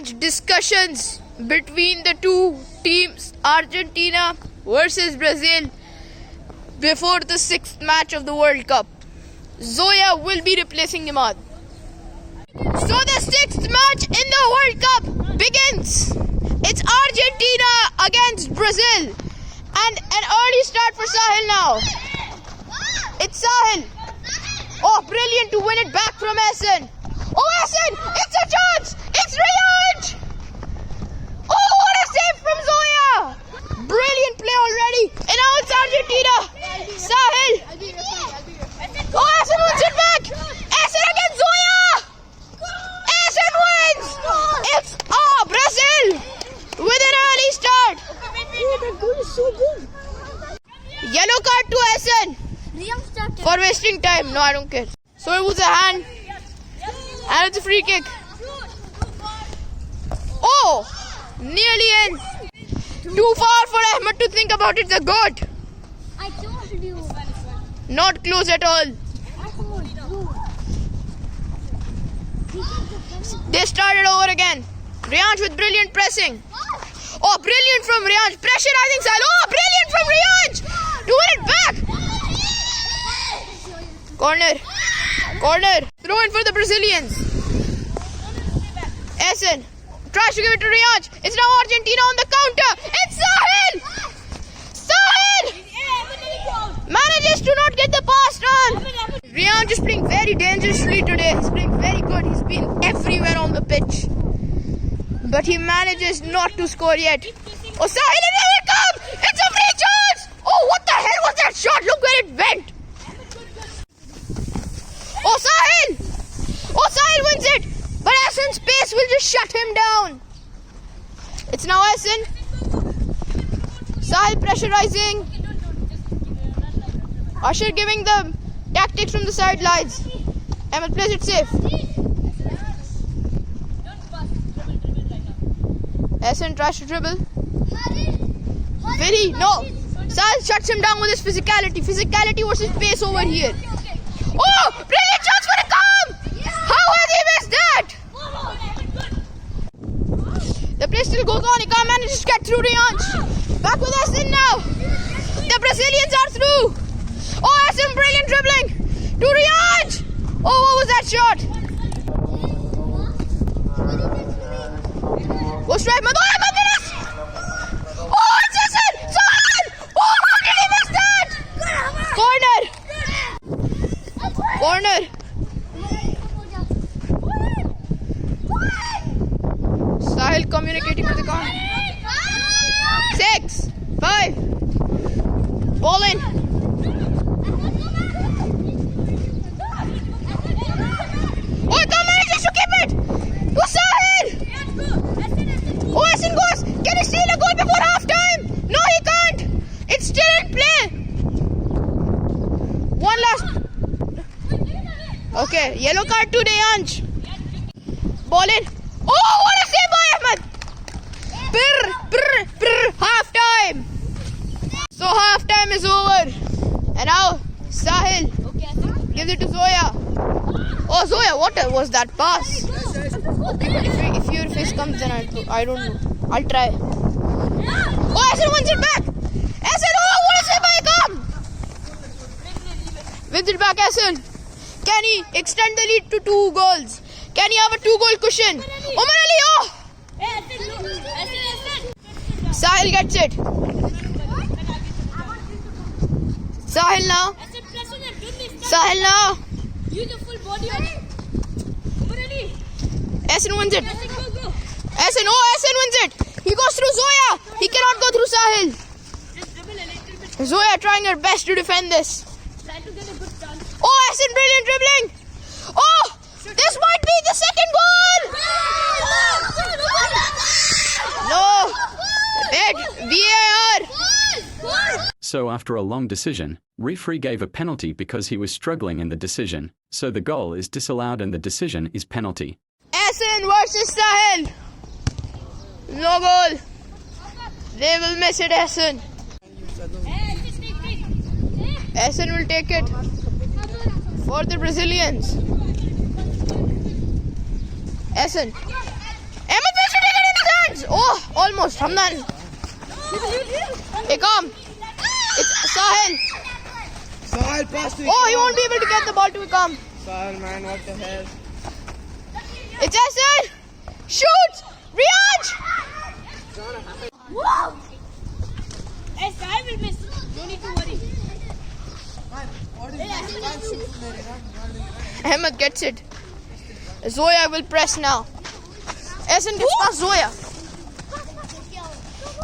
match discussions between the two teams, Argentina versus Brazil, before the 6th match of the World Cup. Zoya will be replacing Imad. So the 6th match in the World Cup begins. It's Argentina against Brazil. And an early start for Sahil now. It's Sahil. Oh, brilliant to win it back from Essen. Oh, Essen! It's a chance! It's rearrange! Oh, what a save from Zoya! Brilliant play already. And now it's Argentina. Sahil. Oh, Essen wins it back. Essen against Zoya. Essen wins. It's Brazil with an early start. That goal is so good. Yellow card to Essen for wasting time. No, I don't care. So it was a hand. And it's a free kick. Oh! Nearly in. Too far for Ahmed to think about it. The goat. I told you. Not close at all. They started over again. Riyansh with brilliant pressing. Oh, brilliant from Riyansh. Pressurizing Sahil. Oh, brilliant from Riyansh. To win it back. Corner. Corner. Throw in for the Brazilians. Essen tries to give it to Riyansh. It's now Argentina on the counter. It's Sahil. Sahil manages to not get the pass on. Riyansh is playing very dangerously today. He's playing very good. He's been everywhere on the pitch. But he manages not to score yet. Oh, Sahil, and here it comes! It's a free chance! Oh, what the hell was that shot? Look where it went! Oh, Sahil! Oh, Sahil wins it! But Essen's pace will just shut him down. It's now Essen. Sahil pressurizing. Usher giving the tactics from the sidelines. Ahmed plays it safe. Essen tries to dribble. Very, no. Sahil shuts him down with his physicality. Physicality versus pace over here. Oh, brilliant chance for a calm! How has he missed that? The play still goes on. He can't manage to get through Riyansh. Back with Essen now. The Brazilians are through. Oh, Essen brilliant dribbling to Riyansh. Oh, what was that shot? Go straight, Mado. Oh, it's Essen! Sahil! Oh, how did he miss that? Corner! Corner! Sahil communicating with the corner. 6, 5. Ball in. Oh, he can't manage to keep it! To Sahil! Oh, Essen goes! Can he steal a goal before half time? No, he can't! It's still in play! One last. Okay, yellow card to Riyansh. Ball in. Oh, what a save by Ahmed! Half time! So half time is over. And now Sahil gives it to Zoya. Oh, Zoya, what was that pass? Okay, if your face comes, then I don't know. I'll try. Oh, Essen wins it back! Essen, oh, what a save by Akam! Wins it back, Essen. Can he extend the lead to 2 goals? Can he have a 2-goal cushion? Omar Ali, oh! Sahil gets it. Sahil now. Sahil now. Essen wins it. Essen, oh, Essen wins it. He goes through Zoya. He cannot go through Sahil. Zoya trying her best to defend this. Oh, Essen brilliant dribbling. Oh, this might be the second goal. No. VAR. So after a long decision, referee gave a penalty because he was struggling in the decision. So the goal is disallowed and the decision is penalty. Essen versus Sahil. No goal. They will miss it, Essen. Essen will take it for the Brazilians. Essen. Ahmed Oh, almost. Hamdan. Ikam. It's Sahil. Sahil, pass to Oh, he won't be able to get the ball to Ikam. Sahil, man, what the hell? It's Hassan. Shoot. Riyaj. Wow! Hey, Sahil will miss. No need to worry. Ahmed gets it. Zoya will press now. Ehsan gets past Zoya.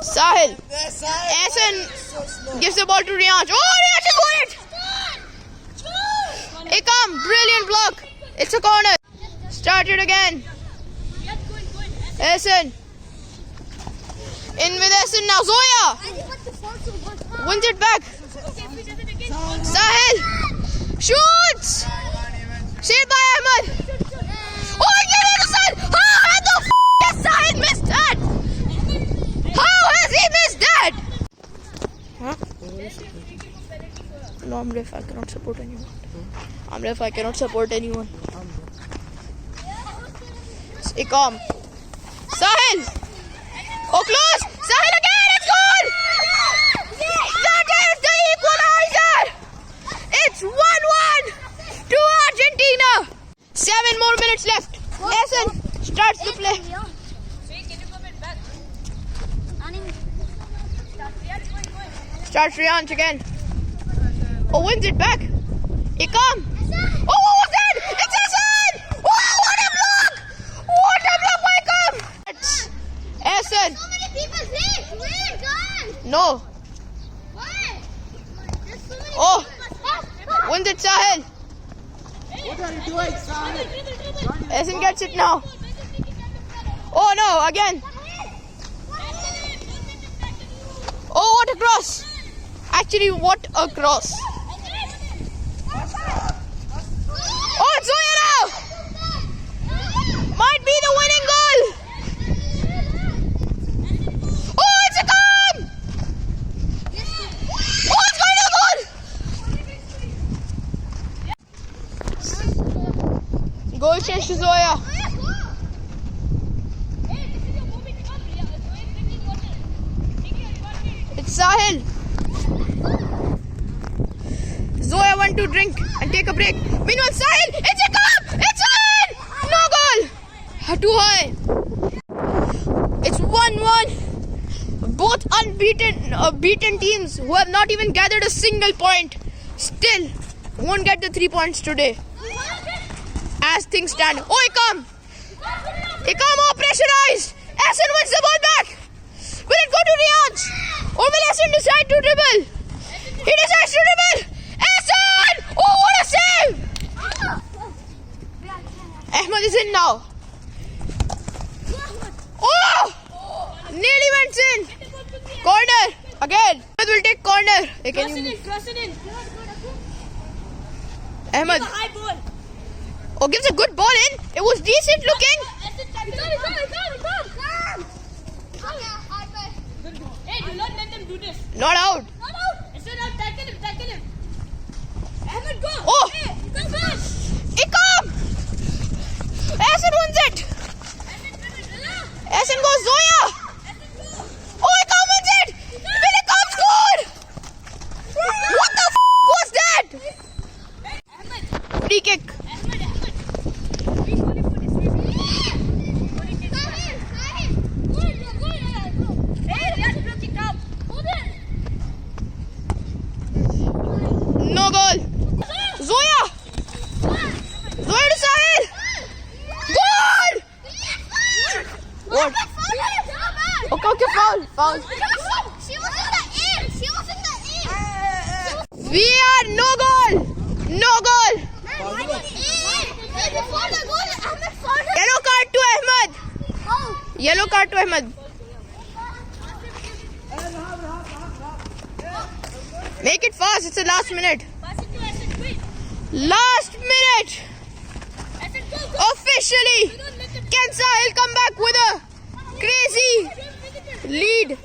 Sahil. Ehsan gives the ball to Riyaj. Oh, Riyaj has got it. Ikam, brilliant block. It's a corner. Start it again. Ehsan. In with Ehsan now. Zoya wins it back. Sahil shoots. Saved by Ahmed. Oh, he gave it to Sahil. How the f*** has Sahil missed that? How has he missed that? Huh? No, I'm ref. I cannot support anyone. I'm ref. I cannot support anyone. Ikam. Sahil. Oh, close. Sahil again. It's goal. That is the equalizer. It's 1-1 to Argentina. 7 more minutes left. Ehsan starts the play. Starts Riyaj again. Oh, wins it back. Ikam. Oh, what was that? It's Ehsan. Oh, what a block. What a block by Ikam. Ehsan. So many people play. Where gone? No. Why? There's so many Oh. people. Wins it Sahil. What are you doing, Sahil? Ehsan gets it now. Oh no, again. Oh, what a cross. Actually, what a cross. Oh, it's Zoya now. Might be the winning goal. Oh, it's a goal. Oh, it's going to the goal. Goal change to Zoya. It's Sahil. Zoya went to drink and take a break. Meanwhile, Sahil, it's a cup! It's in! No goal! Too high. It's 1-1. Both beaten teams who have not even gathered a single point still won't get the 3 points today. As things stand. Oh, Ikam! Ikam more pressurized. Ehsan wins the ball back. Will it go to Riyaj? Or will Ehsan decide to dribble? He decides to dribble. Ehsan! Oh, what a save! Ahmed is in now. Oh! Nearly went in. Corner. Again. Ahmed will take corner. Again, Cross it in. Ahmed. High ball. Oh, gives a good ball in. It was decent looking. Hey, do not let them do this. Not out. Instead of tackle him. Ahmed, go. Oh. Hey, go back. Ikam! Ehsan wins it. Ehsan goes Zoya. Oh, Ikam wins it. Will Ikam scored? What the f*** was that? Free kick. No goal. Zoya. Zoya to Sahil. Goal. What? Okay, foul. She was in the air. We are no goal. Before the goal, Ahmed fouled her. Yellow card to Ahmed. Oh. Yellow card to Ahmed. Make it fast. It's the last minute. Pass it to Ahmed, quick. Last minute. Ahmed, go. Officially. Can Sahil come back with a crazy lead?